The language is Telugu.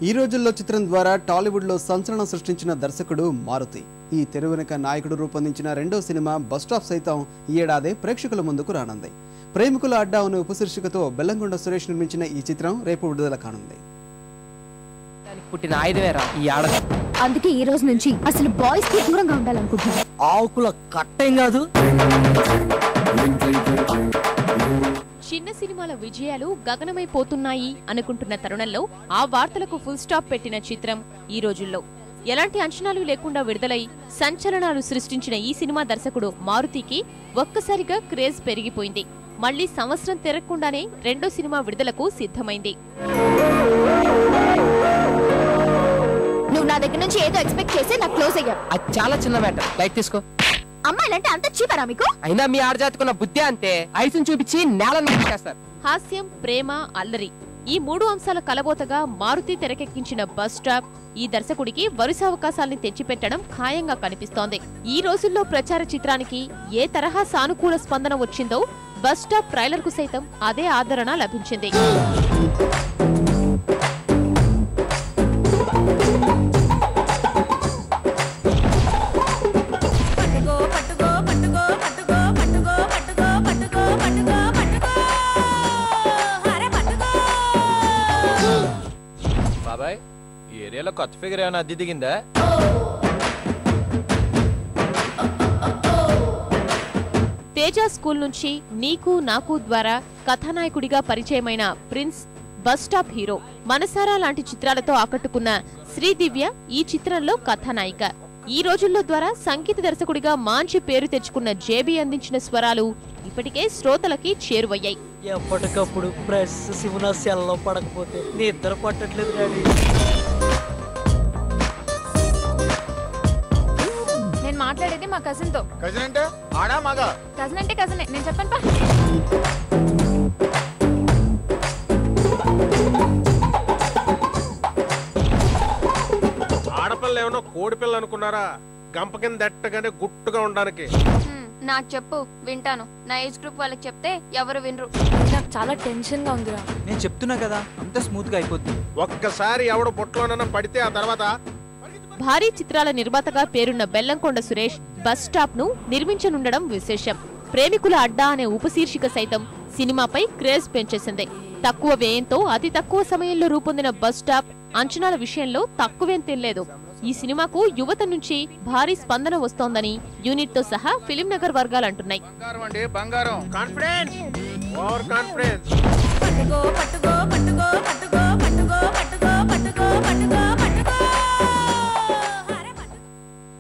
ఈ రోజుల్లో చిత్రం ద్వారా టాలీవుడ్ లో సంచలనం సృష్టించిన దర్శకుడు మారుతి. ఈ తెరువెనుక నాయకుడు రూపొందించిన రెండో సినిమా బస్ స్టాప్ సైతం ఈ ఏడాది ప్రేక్షకుల ముందుకు రానుంది. ప్రేమికుల అడ్డా అనే ఉపశీర్షికతో బెల్లంకొండ సురేష్ నిర్మించిన ఈ చిత్రం రేపు విడుదల కానుంది. పుట్టిన ఆయుధమేరా ఈ ఆడది. అందుకే ఈ రోజు నుంచి అసలు బాయ్స్ కి దూరంగా ఉండాలనుకుంటున్నాను. ఆకుల కట్టేం కాదు. చిన్న సినిమాల విజయాలు గగనమైపోతున్నాయి అనుకుంటున్న తరుణంలో ఆ వార్తలకు ఫుల్ స్టాప్ పెట్టిన చిత్రం ఈ రోజుల్లో. ఎలాంటి అంచనాలు లేకుండా విడుదలై సంచలనాలు సృష్టించిన ఈ సినిమా దర్శకుడు మారుతికి ఒక్కసారిగా క్రేజ్ పెరిగిపోయింది. మళ్లీ సంవత్సరం తిరగకుండానే రెండో సినిమా విడుదలకు సిద్ధమైంది. నువ్వు నా దగ్గర నుంచి ఏదో ఎక్స్పెక్ట్ చేసి నాకు క్లోజ్ అయ్యావు. అది చాలా చిన్న మ్యాటర్, లైట్ తీసుకో. అమ్మాయిలంటే అంత చీపరా మీకు? అయినా మీ ఆడజాతుకున్న బుద్ధి అంతే, ఐసును చూపించి నేలను చేస్తారు. హాస్యం, ప్రేమ, అల్లరి ఈ మూడు అంశాల కలబోతగా మారుతి తెరకెక్కించిన బస్ స్టాప్ ఈ దర్శకుడికి వరుస అవకాశాల్ని తెచ్చిపెట్టడం ఖాయంగా కనిపిస్తోంది. ఈ రోజుల్లో ప్రచార చిత్రానికి ఏ తరహా సానుకూల స్పందన వచ్చిందో బస్ స్టాప్ ట్రైలర్ కు సైతం అదే ఆదరణ లభించింది. బాబాయ్, ఈ ఏరియాలో కొత్త ఫిగర్ ఏమైనా అద్దె దిగిందా? తేజ స్కూల్ నుంచి నీకు నాకు ద్వారా కథానాయకుడిగా పరిచయమైన ప్రిన్స్ బస్ స్టాప్ హీరో. మనసారా లాంటి చిత్రాలతో ఆకట్టుకున్న శ్రీదివ్య ఈ చిత్రంలో కథానాయిక. ఈ రోజుల్లో ద్వారా సంగీత దర్శకుడిగా మంచి పేరు తెచ్చుకున్న జేబీ అందించిన స్వరాలు ఇప్పటికే శ్రోతలకి చేరువయ్యాయి. ఎప్పటికప్పుడు ప్రెస్ శివున సెల్లో పడకపోతే నిద్ర పట్టట్లేదు. నేను మాట్లాడేది మా కజిన్ తో. కజిన్ అంటే ఆడా మగా? కజిన్ అంటే కజినే, నేను చెప్పను పా. ఆడపిల్ల ఏమన్నా కోడి పిల్ల అనుకున్నారా? గంప కింద దట్టగానే గుట్టుగా ఉండడానికి. నాకు చెప్పు, వింటాను. నా ఏజ్ గ్రూప్ వాళ్ళకి చెప్తే ఎవరు వినరు. నాకు చాలా టెన్షన్ గా ఉందిరా. నేను చెప్తున్నా కదా, అంత స్మూత్ గా అయిపోద్ది. ఒక్కసారి ఎవడు బొట్లోనన్నా పడితే ఆ తర్వాత భారీ చిత్రాల నిర్మాతగా పేరున్న బెల్లంకొండ సురేష్ బస్ స్టాప్ ను నిర్మించనుండడం విశేషం. ప్రేమికుల అడ్డా అనే ఉపశీర్షిక సైతం సినిమాపై క్రేజ్ పెంచేసింది. తక్కువ వ్యయంతో అతి తక్కువ సమయంలో రూపొందిన బస్ స్టాప్ అంచనాల విషయంలో తక్కువేం తినలేదు. ఈ సినిమాకు యువత నుంచి భారీ స్పందన వస్తోందని యూనిట్ తో సహా ఫిలిం నగర్ వర్గాలు అంటున్నాయి. కాన్ఫిడెన్స్